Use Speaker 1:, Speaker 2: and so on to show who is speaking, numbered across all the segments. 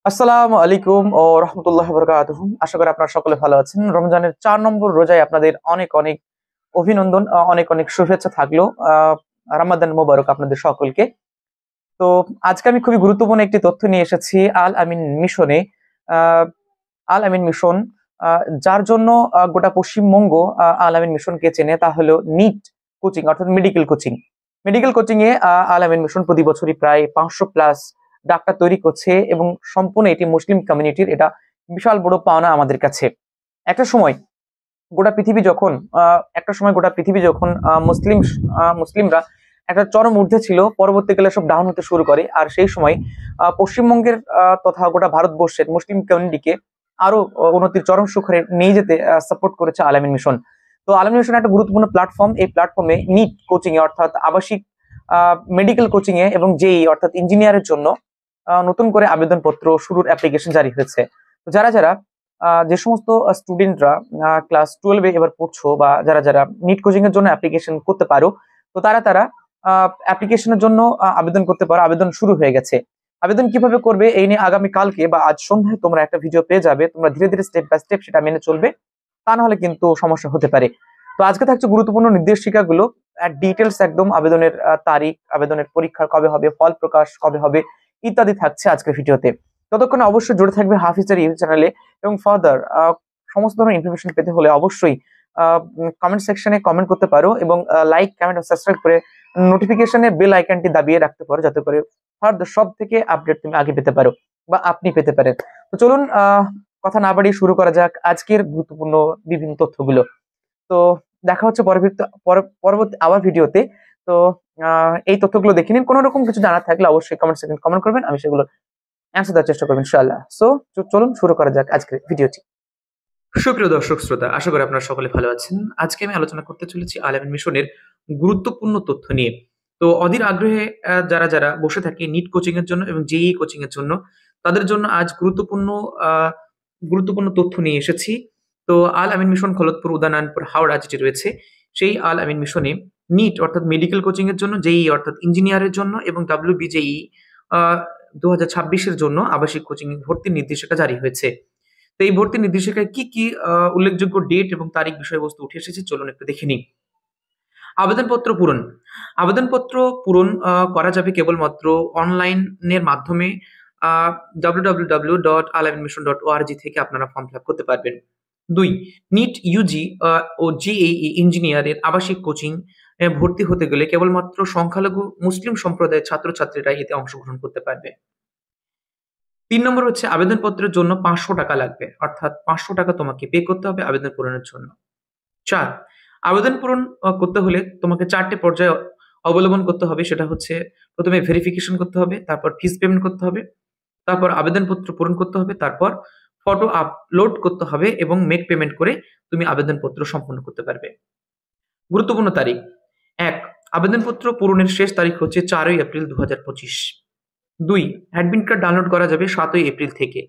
Speaker 1: আসসালামু আলাইকুম ও রহমতুল্লাহ বরকাতুহু। আশা করি আপনারা সকলে ভালো আছেন। রমজানের 4 নম্বর রোজায় আপনাদের অনেক অনেক অভিনন্দন, অনেক অনেক শুভেচ্ছা থাকলো। রামাদান মোবারক আপনাদের সকলকে। তো আজকে আমি খুবই গুরুত্বপূর্ণ একটি তথ্য নিয়ে এসেছি আল আমিন মিশনে। আহ, আল আমিন মিশন, যার জন্য গোটা পশ্চিমবঙ্গ আল আমিন মিশনকে চেনে, তা হলো নিট কোচিং অর্থাৎ মেডিকেল কোচিং। মেডিকেল কোচিং এ আল আমিন মিশন প্রতি বছরই প্রায় 500+ ডাক্তার তৈরি করছে এবং সম্পূর্ণ এটি মুসলিম কমিউনিটির, এটা বিশাল বড় পাওনা আমাদের কাছে। একটা সময় গোটা পৃথিবী যখন একটা সময় গোটা পৃথিবী যখন মুসলিমরা একটা চরম ঊর্ধ্বে ছিল, পরবর্তীকালে সব ডাউন হতে শুরু করে। আর সেই সময় পশ্চিমবঙ্গের তথা গোটা ভারতবর্ষের মুসলিম কমিউনিটিকে আরো উন্নতির চরম শিখরে নিয়ে যেতে সাপোর্ট করেছে আল আমিন মিশন। তো আল আমিন মিশন একটা গুরুত্বপূর্ণ প্ল্যাটফর্ম। এই প্ল্যাটফর্মে নিট কোচিং এ অর্থাৎ আবাসিক মেডিকেল কোচিং এ এবং জেই অর্থাৎ ইঞ্জিনিয়ারের জন্য নতুন করে আবেদনপত্র শুরুর অ্যাপ্লিকেশন জারি হয়েছে। তো যারা যারা যে সমস্ত স্টুডেন্টরা ক্লাস 12-এ এবার পড়ছো, বা যারা যারা নিট কোচিং এর জন্য অ্যাপ্লিকেশন করতে পারো, তো তারা তারা অ্যাপ্লিকেশনের জন্য আবেদন করতে পারো। আবেদন শুরু হয়ে গেছে। আবেদন কিভাবে করবে এই নিয়ে আগামী কালকে বা আজ সন্ধ্যায় তোমরা একটা ভিডিও পেয়ে যাবে। তোমরা ধীরে ধীরে স্টেপ বাই স্টেপ সেটা মেনে চলবে, তা না হলে কিন্তু সমস্যা হতে পারে। তো আজকে থাকছে গুরুত্বপূর্ণ নির্দেশিকাগুলো, ডিটেলস একদম, আবেদনের তারিখ, আবেদনের পরীক্ষা কবে হবে, ফল প্রকাশ কবে হবে, ইত্যাদি থাকছে আজকের ভিডিওতে। ততক্ষণে অবশ্যই জুড়ে থাকবে হাফিজের ইউটিউব চ্যানেলে। এবং ফার্দার সমস্ত ধরনের ইনফরমেশন পেতে হলে অবশ্যই কমেন্ট সেকশনে কমেন্ট করতে পারো এবং লাইক, কমেন্ট ও সাবস্ক্রাইব করে নোটিফিকেশনে বেল আইকনটি দাবিয়ে রাখতে পারো, যাতে করে ফার্দার সব থেকে আপডেট তুমি আগে পেতে পারো বা আপনি পেতে পারেন। তো চলুন কথা না বাড়িয়ে শুরু করা যাক আজকের গুরুত্বপূর্ণ বিভিন্ন তথ্যগুলো। তো দেখা হচ্ছে পরবর্তী আবার ভিডিওতে। তো এই তথ্যগুলো দেখে নিন। কোনো রকম কিছু জানার থাকলে অবশ্যই কমেন্ট সেকশনে কমেন্ট করবেন, আমি সেগুলো অ্যান্সার দেওয়ার চেষ্টা করবো ইনশাআল্লাহ। সো চলুন শুরু করা যাক আজকের ভিডিওটি। সুপ্রিয় দর্শক শ্রোতা, আশা করি আপনারা সকলে ভালো আছেন। আজকে আমি আলোচনা করতে চলেছি আল আমিন মিশনের গুরুত্বপূর্ণ তথ্য নিয়ে। তো অধীর আগ্রহে যারা যারা বসে থাকে নিট কোচিং এর জন্য এবং জেইই কোচিং এর জন্য, তাদের জন্য আজ গুরুত্বপূর্ণ তথ্য নিয়ে এসেছি। তো আল আমিন মিশন খলতপুর, উদয়নারায়ণপুর, হাওড়া যেটি রয়েছে, সেই আল আমিন মিশনে নিট অর্থাৎ মেডিকেল কোচিং এর জন্য, জেইই অর্থাৎ ইঞ্জিনিয়ারের জন্য এবং WBJEE 2026-এর জন্য আবাসিক কোচিং ভর্তির নির্দেশিকা জারি হয়েছে। তো এই ভর্তি নির্দেশিকায় কি কি উল্লেখযোগ্য ডেট এবং তারিখ বিষয়বস্তু উঠে এসেছে, চলুন একটু দেখে নিই। আবেদনপত্র পূরণ। আবেদনপত্র পূরণ করা যাবে কেবলমাত্র অনলাইনের মাধ্যমে। www.alaminmission.org থেকে আপনারা ফর্ম ফিল আপ করতে পারবেন। 2, নিট ইউজি ও জেইই ইঞ্জিনিয়ারের আবাসিক কোচিং ভর্তি হতে গেলে কেবলমাত্র সংখ্যালঘু মুসলিম সম্প্রদায়ের ছাত্রছাত্রীরা এতে অংশগ্রহণ করতে পারবে। 3 নম্বর হচ্ছে আবেদনপত্রের জন্য 500 টাকা লাগবে, অর্থাৎ 500 টাকা তোমাকে পে করতে হবে আবেদন পূরণের জন্য। 4, আবেদন পূরণ করতে হলে তোমাকে 4টে পর্যায়ে অবলম্বন করতে হবে। সেটা হচ্ছে, প্রথমে ভেরিফিকেশন করতে হবে, তারপর ফিস পেমেন্ট করতে হবে, তারপর আবেদনপত্র পূরণ করতে হবে, তারপর ফটো আপলোড করতে হবে এবং মেক পেমেন্ট করে তুমি আবেদনপত্র সম্পন্ন করতে পারবে। গুরুত্বপূর্ণ তারিখ: 1, আবেদনপত্র পূরণের শেষ তারিখ হচ্ছে 4ই এপ্রিল 2025। 2, অ্যাডমিট কার্ড ডাউনলোড করা যাবে 7ই এপ্রিল থেকে।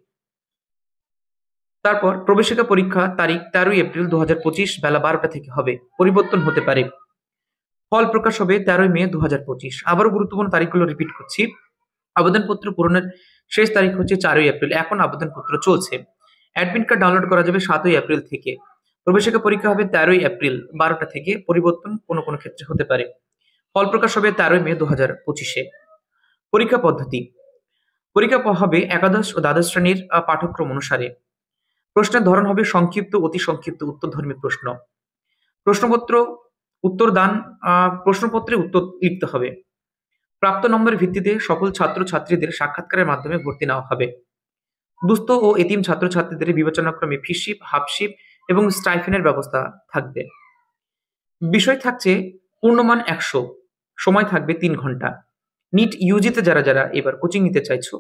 Speaker 1: তারপর প্রবেশিকা পরীক্ষা তারিখ 13ই এপ্রিল 2025 বেলা 12টা থেকে হবে, পরিবর্তন হতে পারে। ফল প্রকাশ হবে 13ই মে 2025। আবারও গুরুত্বপূর্ণ তারিখগুলো রিপিট করছি। আবেদনপত্র পূরণের শেষ তারিখ হচ্ছে 4ই এপ্রিল, এখন আবেদনপত্র চলছে। অ্যাডমিট কার্ড ডাউনলোড করা যাবে 7ই এপ্রিল থেকে। প্রবেশিকা পরীক্ষা হবে 13ই এপ্রিল 12টা থেকে, পরিবর্তন কোনো কোনো ক্ষেত্রে হতে পারে। ফল প্রকাশ হবে 13ই মে 2025-এ। পরীক্ষা পদ্ধতি: পরীক্ষা হবে একাদশ ও দ্বাদশ শ্রেণীর পাঠ্যক্রম অনুসারে। প্রশ্নের ধরন হবে সংক্ষিপ্ত, অতি সংক্ষিপ্ত, উত্তরধর্মী প্রশ্ন। প্রশ্নপত্র উত্তর দান, প্রশ্নপত্রে উত্তর লিখতে হবে। প্রাপ্ত নম্বরের ভিত্তিতে সকল ছাত্রছাত্রীদের সাক্ষাৎকারের মাধ্যমে ভর্তি নেওয়া হবে। দুস্থ ও এতিম ছাত্রছাত্রীদের বিবেচনাক্রমে ফিশিপ, হাফশিপ এবং স্টাইফেনের ব্যবস্থা থাকবে। বিষয় থাকছে পূর্ণমান 100, সময় থাকবে 3 ঘন্টা। নিট ইউজিতে যারা যারা এবার কোচিং নিতে চাইছো,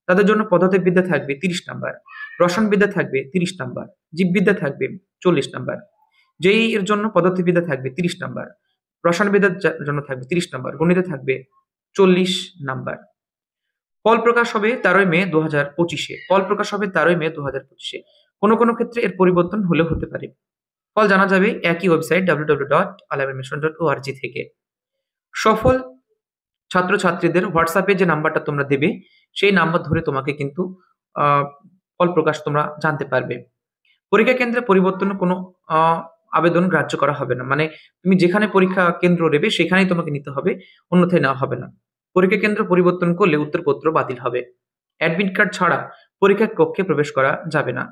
Speaker 1: তাদের জন্য পদার্থবিদ্যা থাকবে 30 নাম্বার, রসায়নবিদ্যা থাকবে 30 নাম্বার, জীববিদ্যা থাকবে 40 নাম্বার। জেইই এর জন্য পদার্থবিদ্যা থাকবে 30 নাম্বার, রসায়নবিদ্যার জন্য থাকবে 30 নাম্বার, গণিতে থাকবে 40 নাম্বার। ফল প্রকাশ হবে 13ই মে 2025-এ। ফল প্রকাশ হবে 13ই মে 2025-এ। কোনো কোনো ক্ষেত্রে এর পরিবর্তন হলেও হতে পারে। ফল জানা যাবে একই ওয়েবসাইট www.alaminmission.org থেকে। সফল ছাত্রছাত্রীদের হোয়াটসঅ্যাপে যে নাম্বারটা তোমরা দেবে, সেই নাম্বার ধরে তোমাকে কিন্তু ফল প্রকাশ তোমরা জানতে পারবে। পরীক্ষা কেন্দ্রে পরিবর্তনের কোনো আবেদন গ্রাহ্য করা হবে না। মানে তুমি যেখানে পরীক্ষা কেন্দ্র নেবে সেখানেই তোমাকে নিতে হবে, অন্যথায় নেওয়া হবে না। পরীক্ষা কেন্দ্র পরিবর্তন করলে উত্তরপত্র বাতিল হবে। অ্যাডমিট কার্ড ছাড়া পরীক্ষা কক্ষে প্রবেশ করা যাবে না।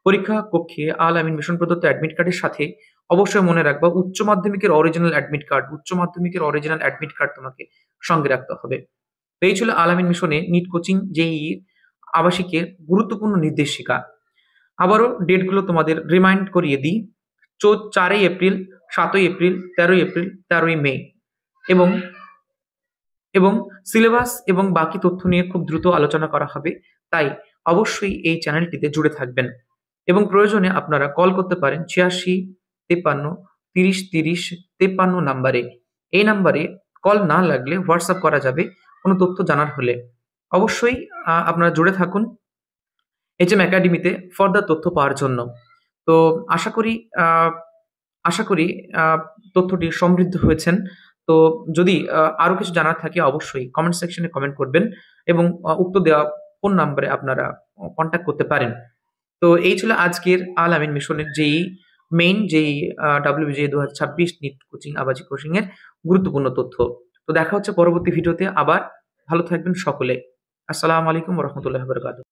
Speaker 1: পরীক্ষা কক্ষে আল আমিন মিশন প্রদত্ত অ্যাডমিট কার্ডের সাথে অবশ্যই মনে রাখবা উচ্চ মাধ্যমিকের অরিজিনাল অ্যাডমিট কার্ড তোমাকে সঙ্গে রাখতে হবে। তো এই ছিল আল আমিন মিশনে নিট কোচিং জেইই আবাসিকের গুরুত্বপূর্ণ নির্দেশিকা। আবারও ডেটগুলো তোমাদের রিমাইন্ড করিয়ে দিই। 4ই এপ্রিল, 7ই এপ্রিল, 13ই এপ্রিল, 13ই মে এবং এবং সিলেবাস এবং বাকি তথ্য নিয়ে খুব দ্রুত আলোচনা করা হবে। তাই অবশ্যই এই চ্যানেলটিতে জুড়ে থাকবেন এবং প্রয়োজনে আপনারা কল করতে পারেন 86 53 30 30 53 নাম্বারে। এই নাম্বারে কল না লাগলে হোয়াটসঅ্যাপ করা যাবে কোনো তথ্য জানার হলে। অবশ্যই আপনারা জুড়ে থাকুন এইচএম একাডেমিতে ফার্দার তথ্য পাওয়ার জন্য। তো আশা করি তথ্যটি সমৃদ্ধ হয়েছেন। তো যদি আরো কিছু জানার থাকে অবশ্যই কমেন্ট সেকশনে কমেন্ট করবেন এবং উক্ত দেওয়া ফোন নাম্বারে আপনারা কন্ট্যাক্ট করতে পারেন। তো এই ছিল আজকের আল আমিন মিশনের যেই WBJ 2026 নিট কোচিং আবাসিক কোচিং এর গুরুত্বপূর্ণ তথ্য। তো দেখা হচ্ছে পরবর্তী ভিডিওতে। আবার ভালো থাকবেন সকলে। আসসালামু আলাইকুম ওয়া রাহমাতুল্লাহি ওয়া বারাকাতুহু।